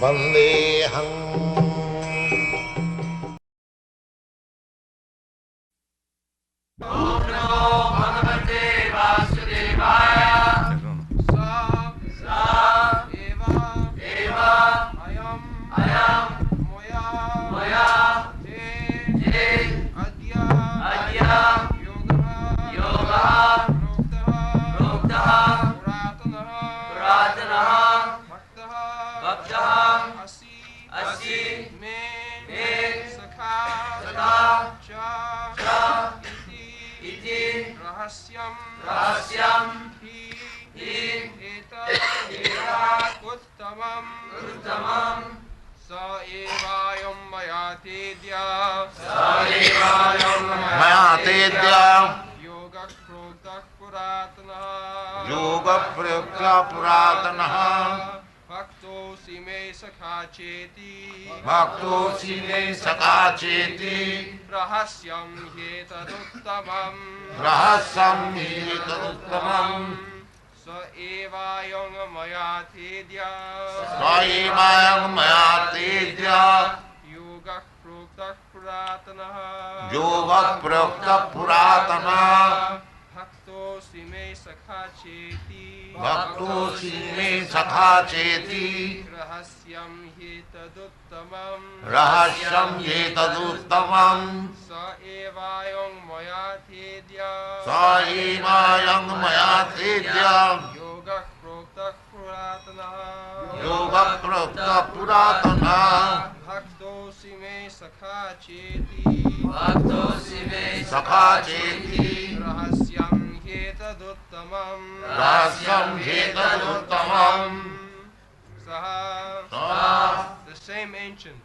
वन्देऽहम्। ॐ नमो भगवते वासुदेवाय। स एव अयं मया ते अद्य योगः प्रोक्तः पुरातनः भक्तः असि मे सखा च इति रहस्यं हि एतत् उत्तमम् स एवायं मया तेद्य योगः प्रोक्तः पुरातनः भक्तोऽसि मे सखा चेति रहस्यं ह्येतदुत्तमम् स एवायं मया तेद्य योगः प्रोक्तः पुरातनः भक्तोऽसि मे सखा चेति रहस्यं ह्येतदुत्तमम् स एवायं मया तेद्य योगः प्रोक्तः पुरातनः भक्तोऽसि मे सखा चेति रहस्यं ह्येतदुत्तमम् सः the same ancient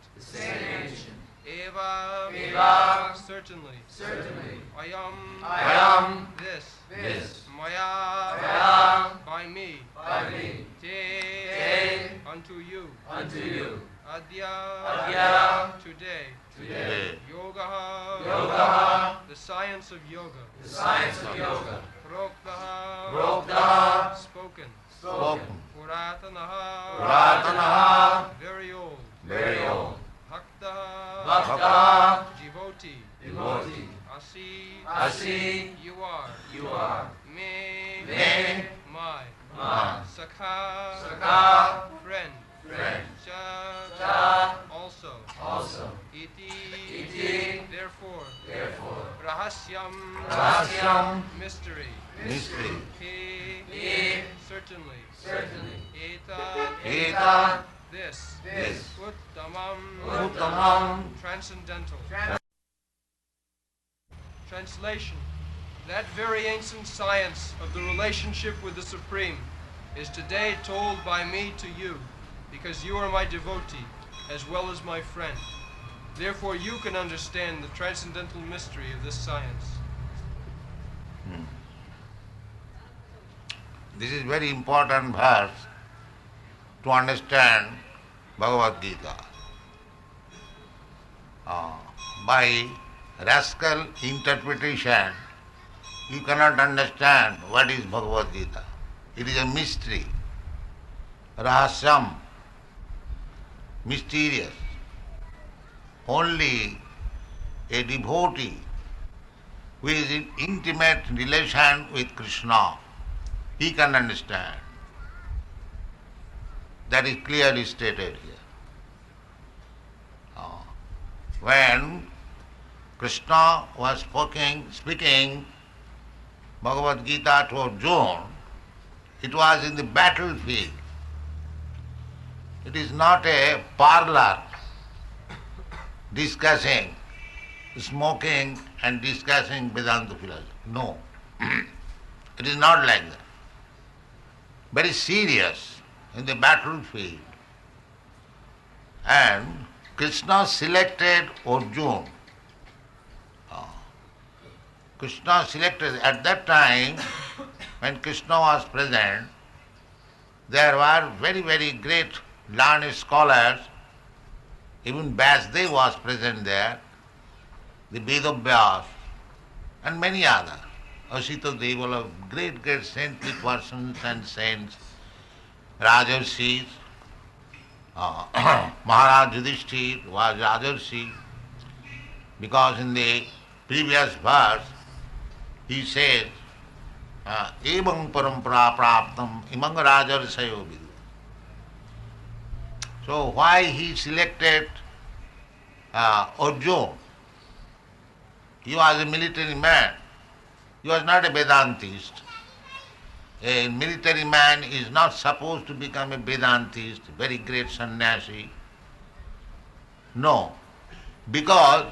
eva certainly ayam this maya by me te unto you adya today yoga the science of yoga prokta spoken Puratanaha, very old. Bhakta, devotee. Asi, you are. Me, my. Sakha, friend. Cha, also. Iti, therefore. Rahasyam, mystery. He, certainly. Eta, this. Uttamam, transcendental. Translation. That very ancient science of the relationship with the Supreme is today told by me to you, because you are my devotee, as well as my friend. Therefore you can understand the transcendental mystery of this science. This is very important verse to understand Bhagavad Gita. By rascal interpretation, you cannot understand what is Bhagavad Gita. It is a mystery, rahasyam, mysterious. Only a devotee who is in intimate relation with Krishna, he can understand. That is clearly stated here. When Krishna was speaking Bhagavad Gita to Arjuna, it was in the battlefield. It is not a parlor discussing, smoking and discussing Vedanta philosophy. No. It is not like that. Very serious in the battlefield. And Krishna selected Arjuna. Krishna selected, at that time when Krishna was present, there were very, very great learned scholars. Even Vyasdev was present there, the Vedavyas, and many others. Asita Devala, great, great saintly persons and saints, Rajarshis. Maharaj Yudhishthir was Rajarshi, because in the previous verse he says, Evang parampara praptam imang rajarsayo vidu. So why he selected Arjuna? He was a military man. He was not a Vedantist. A military man is not supposed to become a Vedantist, very great sannyasi. No, because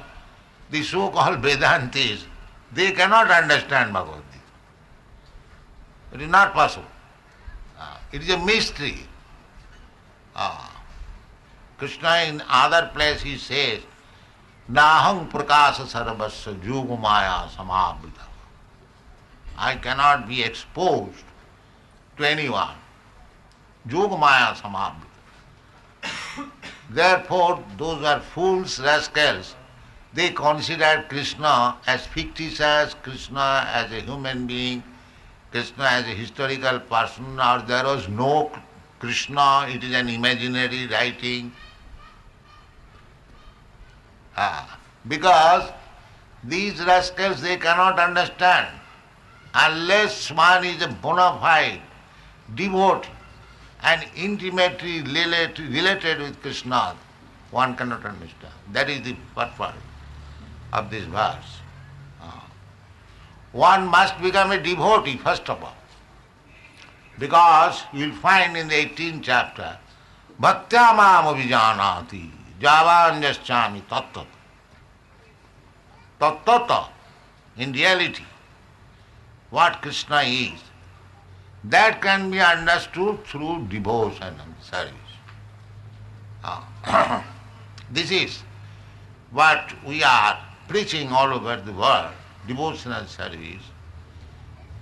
the so-called Vedantists, they cannot understand Bhagavad Gita. It is not possible. It is a mystery. Krishna in other place he says, Nahang prakasa sarvasya yogamaya samavrita. I cannot be exposed to anyone. Yogamaya samavrita. Therefore, those are fools, rascals. They consider Krishna as fictitious, Krishna as a human being, Krishna as a historical person, or there was no Krishna, it is an imaginary writing. Because these rascals, they cannot understand. Unless one is a bona fide devotee and intimately related with Krishna, one cannot understand. That is the purpose of this verse. One must become a devotee first of all. Because you will find in the 18th chapter, Bhaktya mam avijanati javanjaschami tattata. Tattata, in reality, what Krishna is, that can be understood through devotion and service. This is what we are preaching all over the world, devotional service.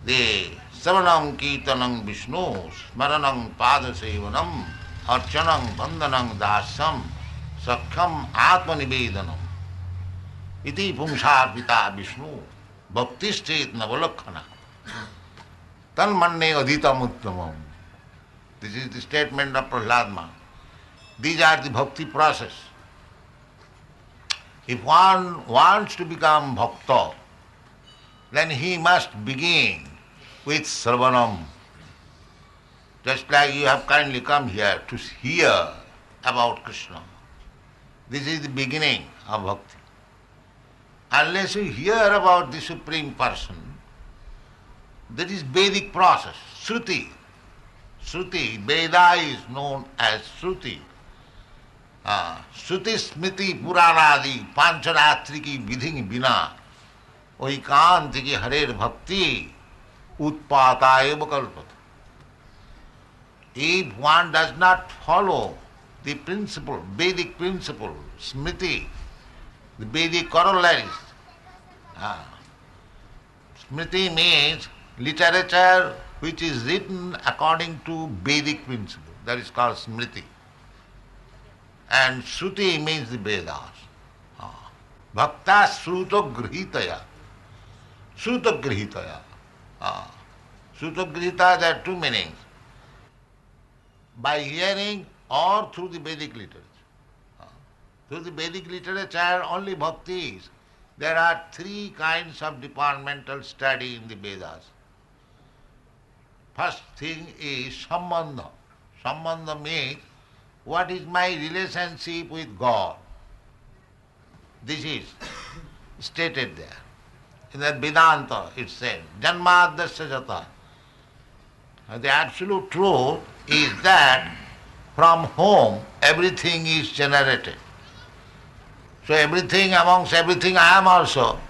The Savanam Kirtanam Vishnu, Smaranam Padasevanam, Archanam Bandhanam Dasam, Sakham Atmanivedanam, Iti Pumsarpita Vishnu, Bhaktistet Navalakkhana, Tanmanne Adhitam Uttamam. This is the statement of Prahlad. These are the bhakti process. If one wants to become bhakta, then he must begin with Sravanam. Just like you have kindly come here to hear about Krishna. This is the beginning of bhakti. Unless you hear about the Supreme Person, that is Vedic process, Shruti. Shruti, Veda is known as Shruti. Shruti Smriti Puranadi Pancharattri ki vidhi bina oikanti ki harer bhakti utpata eva kalpata. If one does not follow the principle, Vedic principle, Smriti, the Vedic corollaries, Smriti means literature which is written according to Vedic principle. That is called Smriti. And Shruti means the Vedas. Bhakta Shruto Grihitaya. Shruto Grihitaya. Shruto Grihitaya, there are two meanings. By hearing or through the Vedic literature. Through the Vedic literature, only bhakti is. There are three kinds of departmental study in the Vedas. First thing is Sambandha. Sambandha means what is my relationship with God. This is stated there. In that Vedanta it said, Janmadasya jata. The absolute truth is that from whom everything is generated. So everything, amongst everything I am also.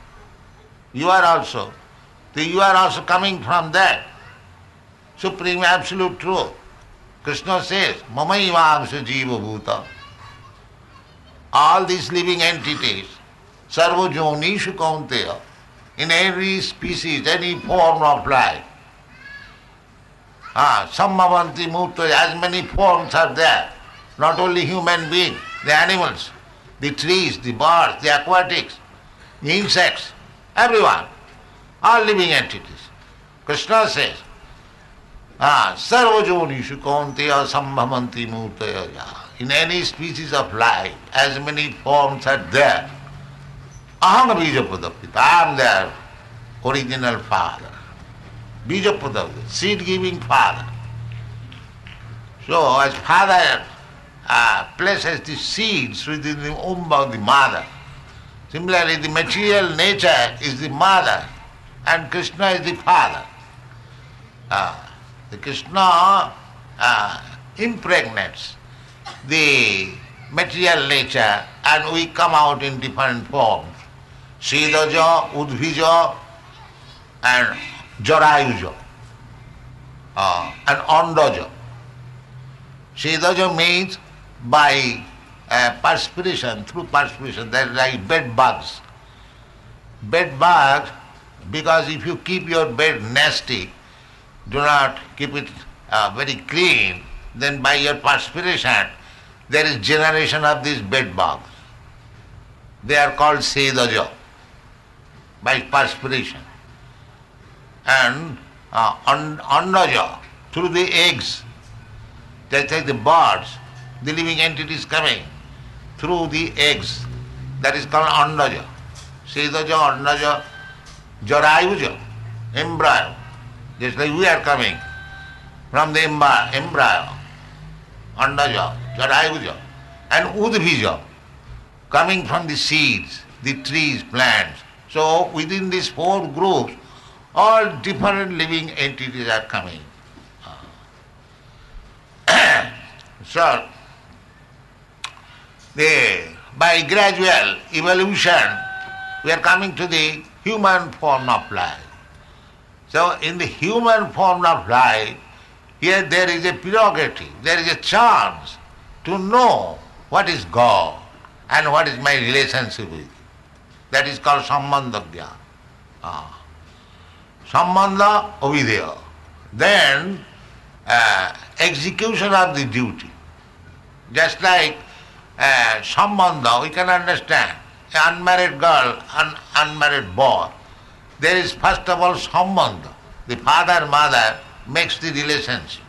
You are also. You are also coming from that supreme absolute truth. Krishna says, Mamaivamsa jiva bhuta. All these living entities, sarva jonishu kaunteya, in every species, any form of life. Sammavanti murta, as many forms are there. Not only human beings, the animals, the trees, the birds, the aquatics, the insects, everyone, all living entities. Krishna says, Sarvajonishu kaunteya sambhavanti murtaya. in any species of life, as many forms are there, aham Bijapadapita, I am their original father. Bijapadapita, seed-giving father. So as father places the seeds within the womb of the mother, similarly the material nature is the mother and Krishna is the father. The Krishna impregnates the material nature and we come out in different forms. Sidaja, Udvija and Jarayuja and Andaja. Sidaja means by perspiration, through perspiration, they are like bed bugs. Bed bugs, because if you keep your bed nasty, do not keep it very clean, then by your perspiration, there is generation of these bed bugs. They are called Sedaja, by perspiration. And Andaja, through the eggs, just like the birds, the living entities coming through the eggs, that is called Andaja. Sedaja, Andaja, Jarayuja, embryo, just like we are coming from the embryo, Andaja, Jarayuja, and Udbija, coming from the seeds, the trees, plants. So within these four groups, all different living entities are coming. So, by gradual evolution, we are coming to the human form of life. So in the human form of life, here there is a prerogative, there is a chance to know what is God and what is my relationship with it. That is called Sambandha Jnana. Sambandha Avideya. Then execution of the duty. Just like Sambandha, we can understand. An unmarried girl, an unmarried boy. There is first of all Sambandha. The father-mother makes the relationship.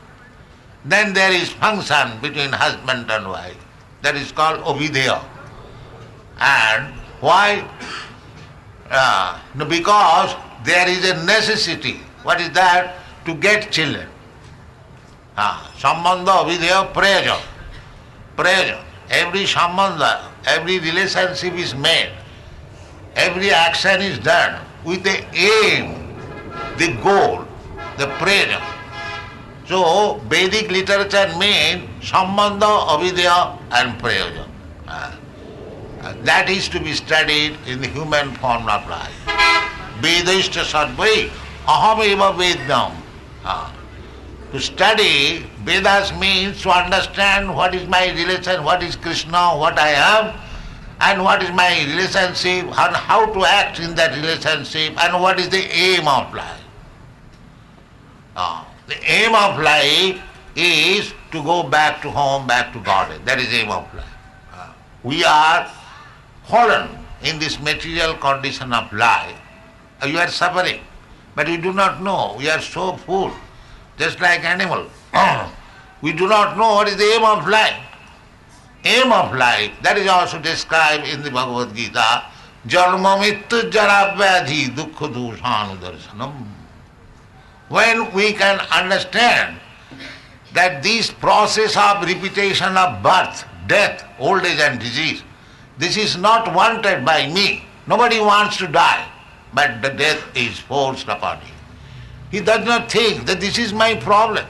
Then there is function between husband and wife. That is called Avideya. And why? Because there is a necessity. What is that? To get children. Sambandha, Avideya, Prayojan. Prayojan. Every sambandha, every relationship is made. Every action is done with the aim, the goal, the prayojan. So, Vedic literature means Sambandha, Avideya and Prayojan. That is to be studied in the human form of life. Vedashta sarvai aham eva vedam. To study Vedas means to understand what is my relation, what is Krishna, what I am, and what is my relationship, and how to act in that relationship, and what is the aim of life. The aim of life is to go back to home, back to God. That is the aim of life. We are fallen in this material condition of life. You are suffering, but you do not know. We are so full, just like animal. We do not know what is the aim of life. Aim of life, that is also described in the Bhagavad Gita. Jarma mittu jara vyadhi dukkha dosanu darshanam. When we can understand that this process of repetition of birth, death, old age and disease, this is not wanted by me. Nobody wants to die, but the death is forced upon him. He does not think that this is my problem.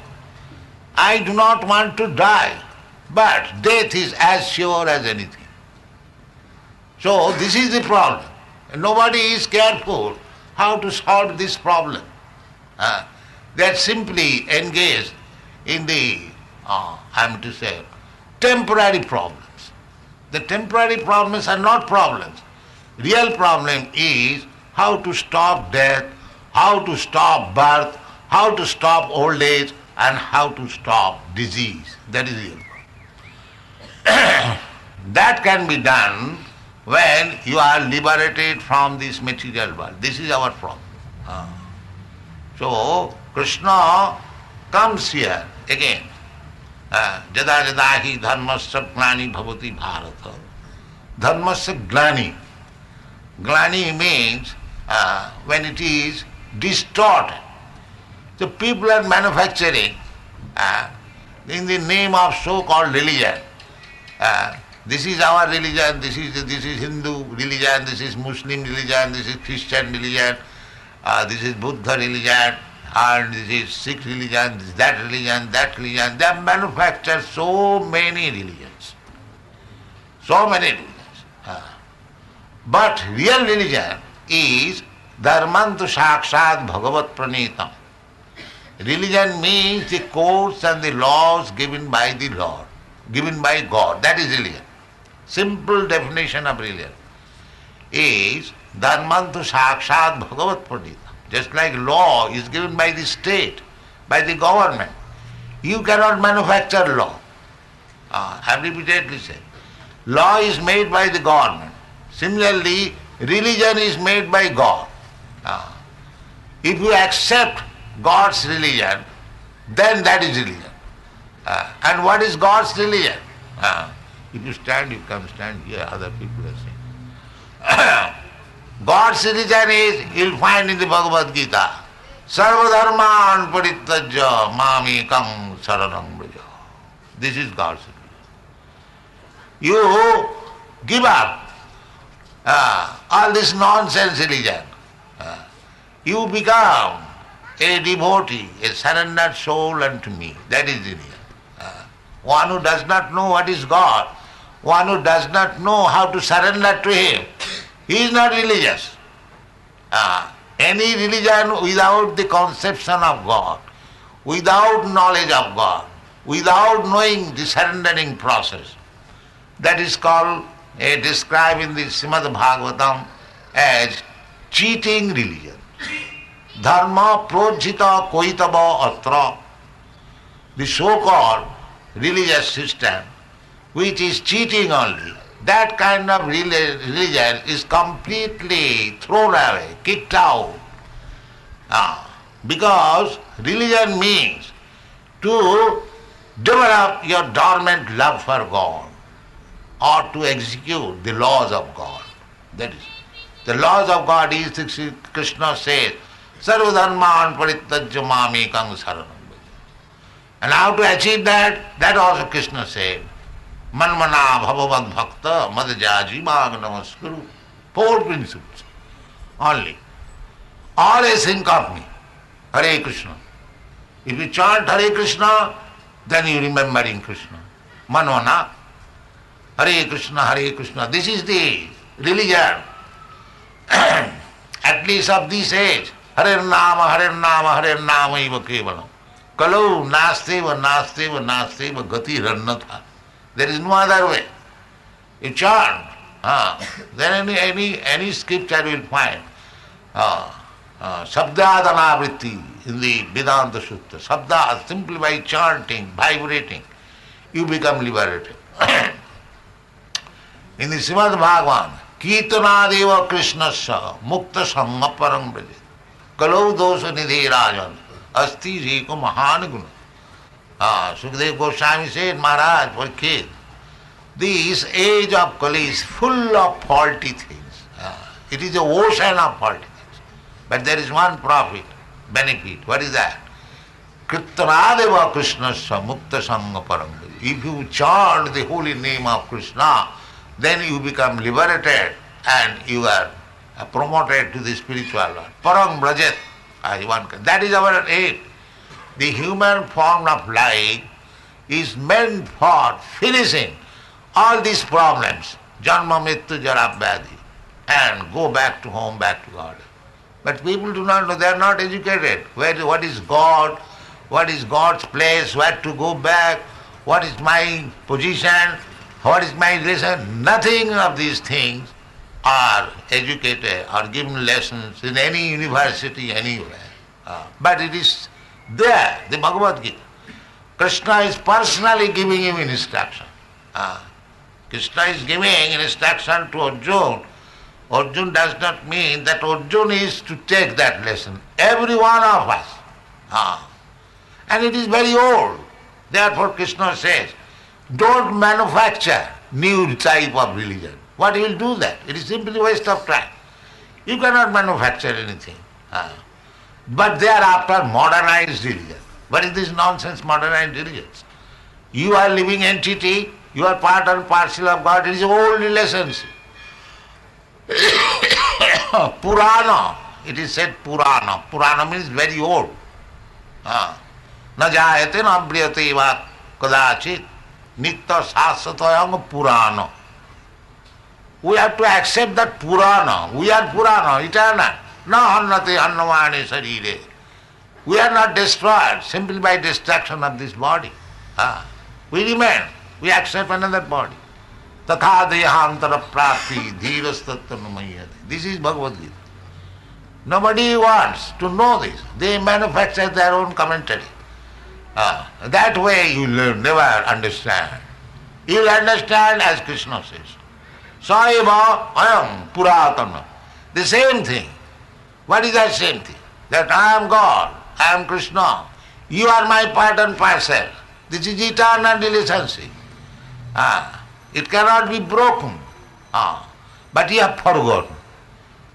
I do not want to die, but death is as sure as anything. So this is the problem. Nobody is careful how to solve this problem. They are simply engaged in the, temporary problems. The temporary problems are not problems. Real problem is how to stop death, how to stop birth, how to stop old age, and how to stop disease. That is real problem. That can be done when you are liberated from this material world. This is our problem. So, Krishna comes here again Jada jada hi dharmasya glani bhavati bharata. Dharmasya glani. Glani means when it is distorted. So people are manufacturing in the name of so-called religion. This is our religion, this is Hindu religion, this is Muslim religion, this is Christian religion, this is Buddha religion, and this is Sikh religion, this is that religion, that religion. They have manufactured so many religions. So many religions. But real religion is dharmantu sakshat bhagavat pranitam. Religion means the codes and the laws given by the Lord, given by God. That is religion. Simple definition of religion is dharmantu sakshat bhagavat pranita. Just like law is given by the state, by the government. You cannot manufacture law. I have repeatedly said. Law is made by the government. Similarly, religion is made by God. If you accept God's religion, then that is religion. And what is God's religion? If you stand, you come stand here, other people are saying. God's religion is, you'll find in the Bhagavad Gita, Sarva dharman parityajya mamekam saranam vraja. This is God's religion. You give up all this nonsense religion. You become a devotee, a surrendered soul unto me. That is religion. One who does not know what is God, one who does not know how to surrender to Him, he is not religious. Any religion without the conception of God, without knowledge of God, without knowing the surrendering process, that is called, described in the Srimad Bhagavatam as cheating religion. Dharma projita koitava atra. The so-called religious system, which is cheating only, that kind of religion is completely thrown away, kicked out. Because religion means to develop your dormant love for God or to execute the laws of God. That is, the laws of God is, Krishna says, Sarva dharman parityajya mamekam saranam. And how to achieve that? That also Krishna said. Manmana bhavavad bhakta madhyaji bhag namaskuru. 4 principles only. Always think of me. Hare Krishna. If you chant Hare Krishna, then you remembering Krishna. Manmana. Hare Krishna, Hare Krishna. This is the religion. At least of this age. Hare Nama, Hare Nama, Hare Nama eva kevalam. Kalau nasteva, nasteva, nasteva gati rannatha. There is no other way. You chant. Then any scripture will find. Sabdadana vritti in the Vedanta Sutta. Sabda, simply by chanting, vibrating, you become liberated. In the Srimad Bhagavan, Kirtanadeva Krishnasya Mukta Sangha Parang Braja. Kalau dosa nidhi rajan asti jeko mahan guna. Sukadeva Goswami said, Maharaj, for kid, this age of Kali is full of faulty things. It is a ocean of faulty things. But there is one profit, benefit. What is that? Kirtanadeva Krishnasya Mukta Sangha Parang Braja. If you chant the holy name of Krishna, then you become liberated and you are promoted to the spiritual world. Parang Brajat, that is our aim. The human form of life is meant for finishing all these problems, Janma, Mrityu, Jara, Vyadhi, and go back to home, back to God. But people do not know, they are not educated. What is God? What is God's place? Where to go back? What is my position? What is my relation? Nothing of these things are educated or given lessons in any university anywhere. But it is there, the Bhagavad Gita. Krishna is personally giving him instruction. Krishna is giving instruction to Arjuna. Arjuna does not mean that Arjuna is to take that lesson. Every one of us. And it is very old. Therefore Krishna says, don't manufacture new type of religion. What you will do that? It is simply waste of time. You cannot manufacture anything. But they are after modernized religion. What is this nonsense modernized religion? You are living entity, you are part and parcel of God. It is old relationship. Purana, it is said Purana. Purana means very old. Na jayate na briyate va kadachit nitya sasatayam Purana. We have to accept that Purana. We are Purana, eternal. Na hannate annamani sarire. We are not destroyed simply by destruction of this body. We remain. We accept another body. Tatha dehantara prapti dhirastattanamayyate. This is Bhagavad Gita. Nobody wants to know this. They manufacture their own commentary. That way you will never understand. You will understand as Krishna says. Saiva ayam puratana. The same thing. What is that same thing? That I am God, I am Krishna. You are my part and parcel. This is eternal relationship. It cannot be broken. But you have forgotten.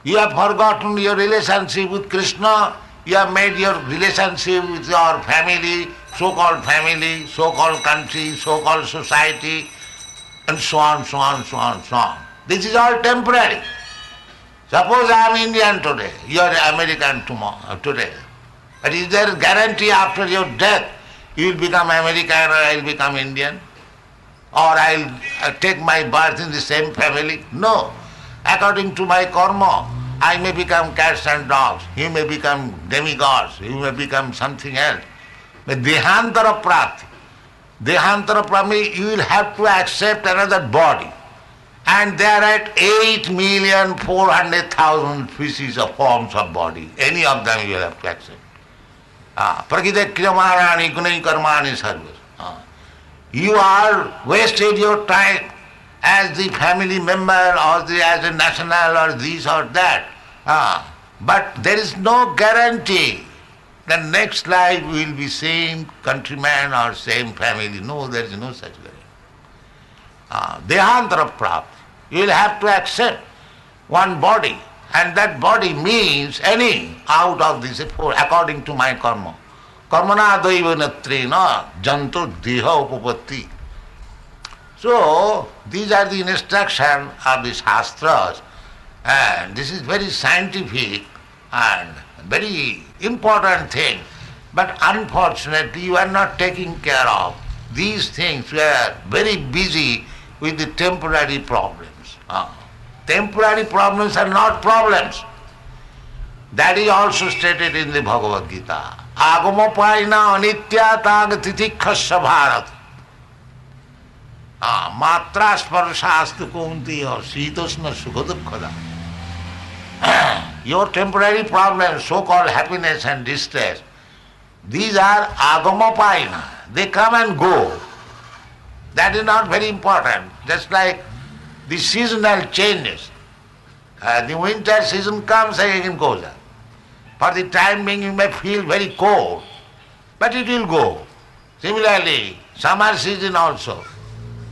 You have forgotten your relationship with Krishna. You have made your relationship with your family, so-called country, so-called society, and so on, so on, so on, so on. This is all temporary. Suppose I am Indian today, you are American today. But is there a guarantee after your death you will become American or I will become Indian? Or I will take my birth in the same family? No. According to my karma, I may become cats and dogs, you may become demigods, you may become something else. But dehantara prati. Dehantara prati, you will have to accept another body. And there are 8,400,000 species of forms of body. Any of them you will have to accept. Prakita kriyamarani gunai karmani sarvas. You are wasted your time as the family member or as a national or this or that. But there is no guarantee that next life will be same countryman or same family. No, there is no such guarantee. Dehantara prapti. You will have to accept one body, and that body means any out of these four according to my karma. Karmana daiva natrena janto deha upapatti. So these are the instructions of the Shastras, and this is very scientific and very important thing. But unfortunately you are not taking care of these things. We are very busy with the temporary problems. Temporary problems are not problems. That is also stated in the Bhagavad Gita. Agamopaina anitya tagatitikhasya bharat. Matra sparshastu kuntiya sitosna sukhadukkada. Your temporary problems, so-called happiness and distress, these are agamopaina. They come and go. That is not very important. Just like the seasonal changes. The winter season comes and again goes up. For the time being you may feel very cold, but it will go. Similarly, summer season also.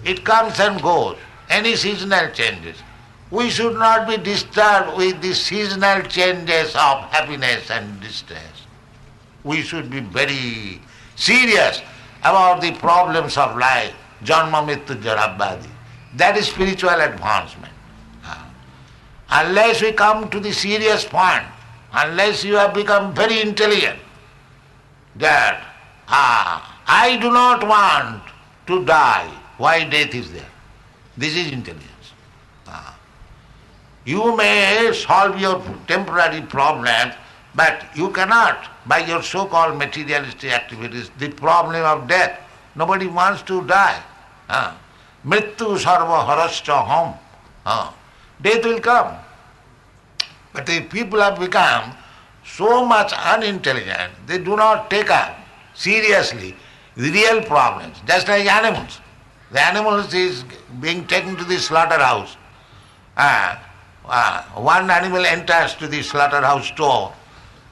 It comes and goes. Any seasonal changes. We should not be disturbed with the seasonal changes of happiness and distress. We should be very serious about the problems of life. Janma mrityu jara vyadhi. That is spiritual advancement. Unless we come to the serious point, unless you have become very intelligent, that I do not want to die, why death is there? This is intelligence. You may solve your temporary problems, but you cannot, by your so-called materialistic activities, the problem of death. Nobody wants to die. Mrityu sarva harascha hum. Death will come. But the people have become so much unintelligent, they do not take up seriously the real problems, just like animals. The animals is being taken to the slaughterhouse. One animal enters to the slaughterhouse store,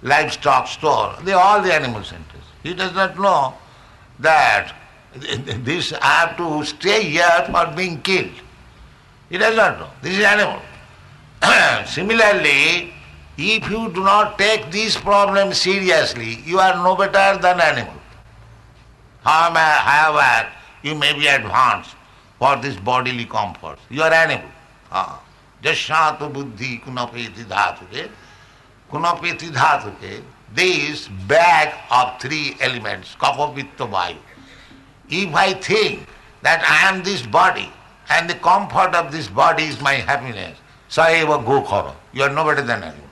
livestock store, all the animals enter. He does not know that This I have to stay here for being killed. He does not know. This is animal. Similarly, if you do not take these problems seriously, you are no better than animal. However, you may be advanced for this bodily comfort. You are animal. Jashyata buddhi kunapeti dhatuke. Kunapeti dhatuke. This bag of three elements, kapha, pitta, vayu. If I think that I am this body and the comfort of this body is my happiness, saeva go khara. You are no better than animal.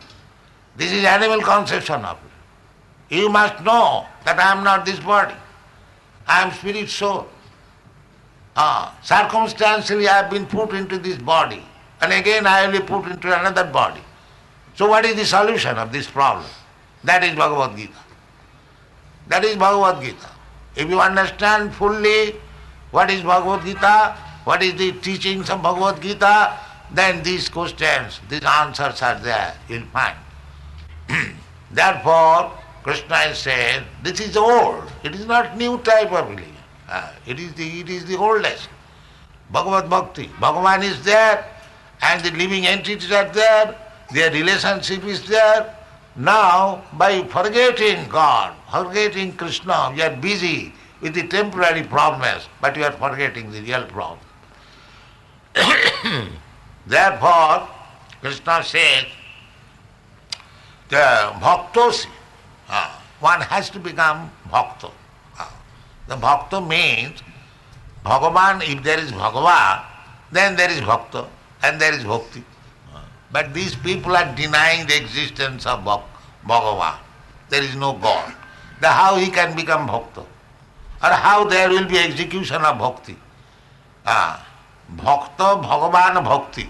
This is animal conception of it. You must know that I am not this body. I am spirit soul. Circumstantially I have been put into this body and again I will be put into another body. So what is the solution of this problem? That is Bhagavad Gita. That is Bhagavad Gita. If you understand fully what is Bhagavad Gita, what is the teachings of Bhagavad Gita, then these questions, these answers are there, you'll find. Therefore, Krishna is saying, this is old, it is not new type of religion. It is the oldest. Bhagavad Bhakti. Bhagavan is there and the living entities are there, their relationship is there. Now, by forgetting God, forgetting Krishna, you are busy with the temporary problems, but you are forgetting the real problem. Therefore, Krishna says, the bhaktosi, one has to become bhakta. The bhakta means, Bhagavan, if there is Bhagavan, then there is bhakta and there is bhakti. But these people are denying the existence of Bhagavan. There is no God. Then how he can become bhakta? Or how there will be execution of bhakti? Bhakta, Bhagavan, bhakti.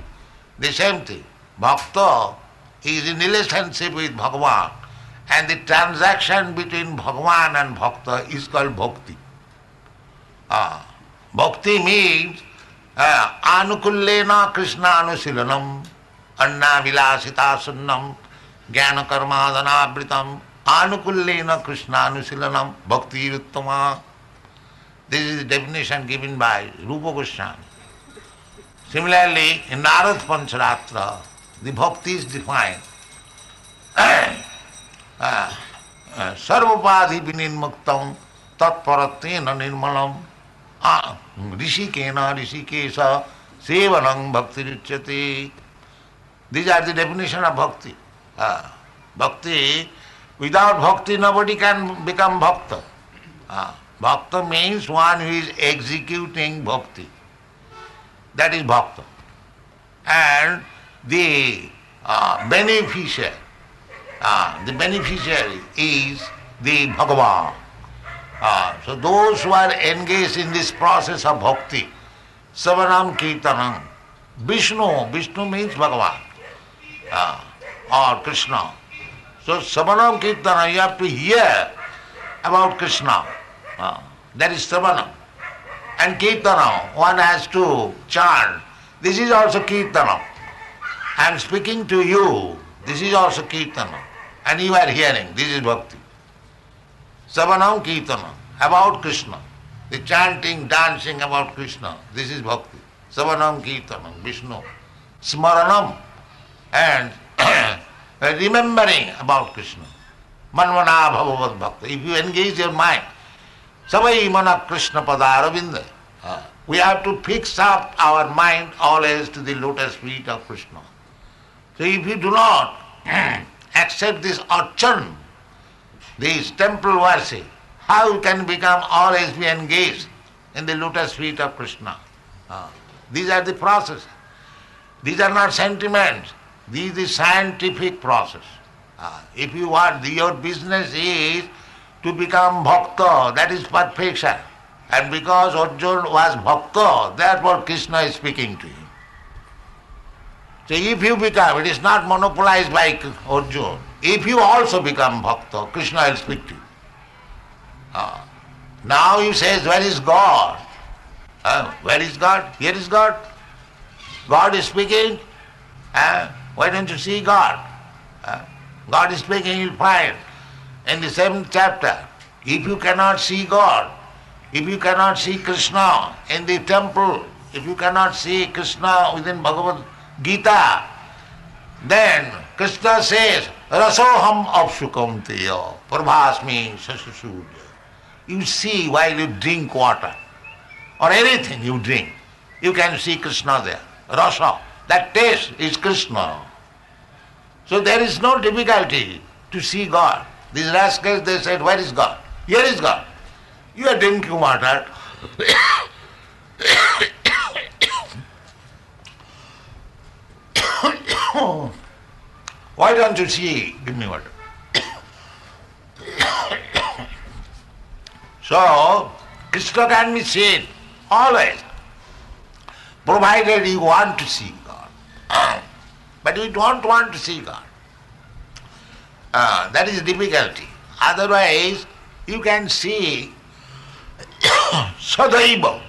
The same thing. Bhakta is in relationship with Bhagavan. And the transaction between Bhagavan and Bhakta is called bhakti. Bhakti means anukullena Krishna anusilanam, anna vilasita sunnam, jnana karmadana abritam, anukullena Krishna anusilanam, bhakti uttama. This is the definition given by Rupa Goswami. Similarly, in Narad Pancharatra, the bhakti is defined. Sarvapadhi vinirmuktam tatparatena nirmalam rishikena rishikesa sevanam bhakti richyate. These are the definition of bhakti. Bhakti, without bhakti nobody can become bhakta. Bhakta means one who is executing bhakti. That is bhakta. And the beneficiary is the Bhagavan. So those who are engaged in this process of bhakti, Savanam Kirtanam, Vishnu means Bhagavan or Krishna. So Savanam Kirtanam, you have to hear about Krishna. That is Savanam. And Kirtanam, one has to chant. This is also Kirtanam. I am speaking to you, this is also Kirtanam. And you are hearing, this is bhakti. Savanam Kirtanam, about Krishna. The chanting, dancing about Krishna, this is bhakti. Savanam Kirtanam, Vishnu. Smaranam, and remembering about Krishna. Manvana bhavavat bhakti. If you engage your mind, Savai mana Krishna padaravinda. We have to fix up our mind always to the lotus feet of Krishna. So if you do not accept this archan, this temple worship, how you can become always be engaged in the lotus feet of Krishna? These are the processes. These are not sentiments. This is scientific process. If you want, your business is to become bhakta, that is perfection. And because Arjuna was bhakta, therefore Krishna is speaking to him. So if you become, it is not monopolized by Arjuna. If you also become bhakta, Krishna will speak to you. Now he says, where is God? Where is God? Here is God. God is speaking. Why don't you see God? God is speaking, you'll find in the 7th chapter. If you cannot see God, If you cannot see Krishna in the temple, if you cannot see Krishna within Bhagavad Gita, then Krishna says, Rasoham apsukam teya prabhasmi sasasurya. You see while you drink water or anything you drink, you can see Krishna there. Rasa, that taste is Krishna. So there is no difficulty to see God. These rascals, they said, where is God? Here is God. You are drinking water. Why don't you see? Give me water. So, Krishna can be seen always, provided you want to see God. But you don't want to see God. That is the difficulty. Otherwise, you can see Sadaiva.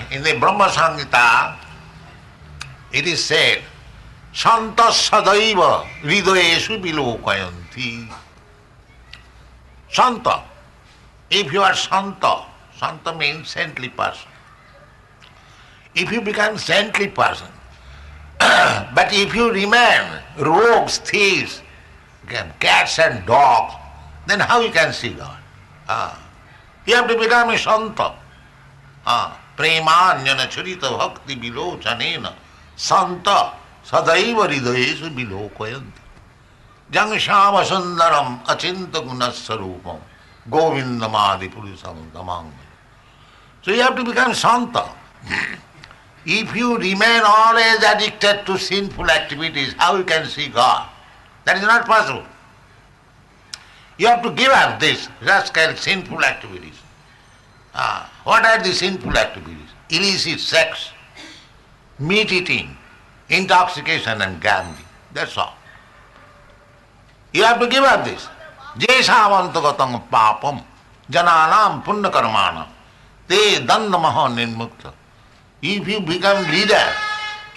In the Brahma Samhita, it is said, Santa Sadaiva Hridayesu Vilokayanti. Santa. If you are Santa, Santa means saintly person. If you become saintly person, but if you remain rogues, thieves, cats and dogs, then how you can see God? You have to become a Santa. Premanyana charita bhakti vilochanena Santa sadaiva hridayesu vilokayanti. Jang shama sundaram achinta gunasarupam govindamadi purusam tamang. So you have to become Santa. If you remain always addicted to sinful activities, how you can see God? That is not possible. You have to give up this rascal sinful activities. What are the sinful activities? Illicit sex, meat eating, intoxication and gambling. That's all. You have to give up this. Jeshavantagatang papam jananam punna karmana te dandamaha nirmukta. If you become leader,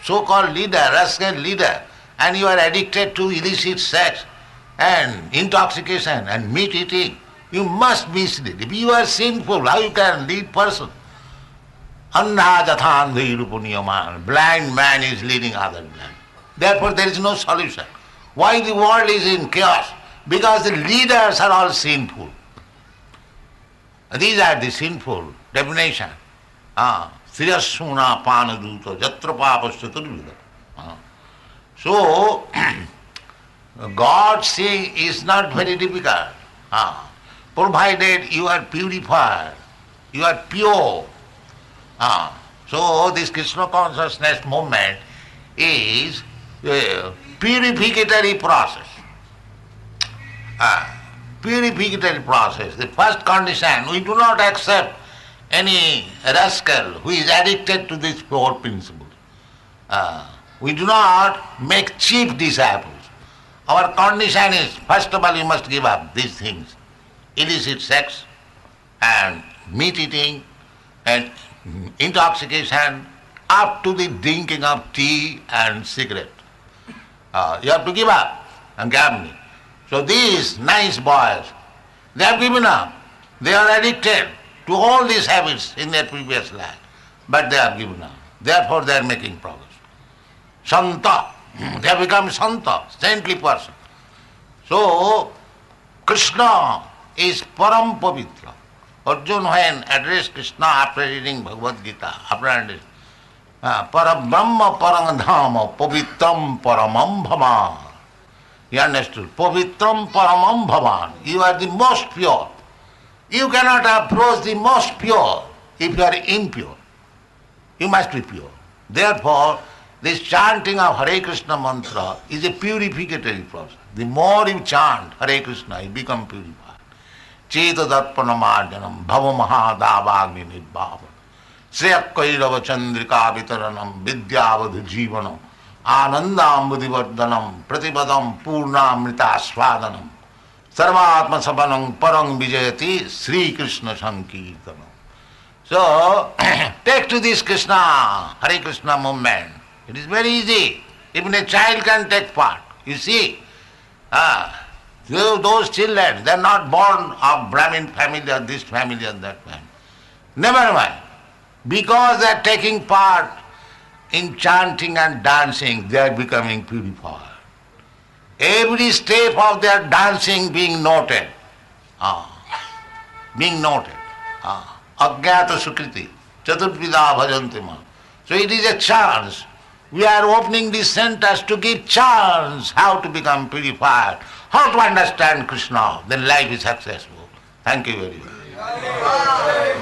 so-called leader, rascal leader, and you are addicted to illicit sex and intoxication and meat eating, you must mislead. If you are sinful, how you can lead person? Andha jathandhirupunyaman. Blind man is leading other blind. Therefore there is no solution. Why the world is in chaos? Because the leaders are all sinful. These are the sinful definition. Sriyasuna panaduta jatra papasya turvida. So, God seeing is not very difficult. Provided you are purified, you are pure. So this Krishna consciousness movement is a purificatory process. Purificatory process. The first condition, we do not accept any rascal who is addicted to these four principles. We do not make cheap disciples. Our condition is, first of all, you must give up these things. Illicit sex and meat eating and intoxication up to the drinking of tea and cigarette. You have to give up and gambling. So these nice boys, they have given up. They are addicted to all these habits in their previous life, but they have given up. Therefore they are making progress. Santa, they have become Santa, saintly person. So Krishna is Param Pavitra. Arjuna, when addressed Krishna after reading Bhagavad Gita, after understanding, Parabrahma Parangdhama Pavitram Paramam Bhavan. He understood. Pavitram Paramam Bhavan. You are the most pure. You cannot approach the most pure if you are impure. You must be pure. Therefore, this chanting of Hare Krishna mantra is a purificatory process. The more you chant Hare Krishna, you become purified. Cheta darpanamarjanam bhava mahadavagni nidbhavam sriyakkairava chandrika vitaranam vidyavadhu jivanam anandambudivardhanam pratipadam purnamrita swadanam sarvatma sabanam parang vijayati Sri Krishna Sankirtanam. So, take to this Krishna, Hare Krishna movement It is very easy. Even a child can take part. You see, those children, they are not born of Brahmin family or this family or that family. Never mind. Because they are taking part in chanting and dancing, they are becoming purified. Every step of their dancing being noted. Being noted. Ajnata Sukriti. Chaturvida bhajanti ma. So it is a chance. We are opening these centers to give chance how to become purified, how to understand Krishna. Then life is successful. Thank you very much.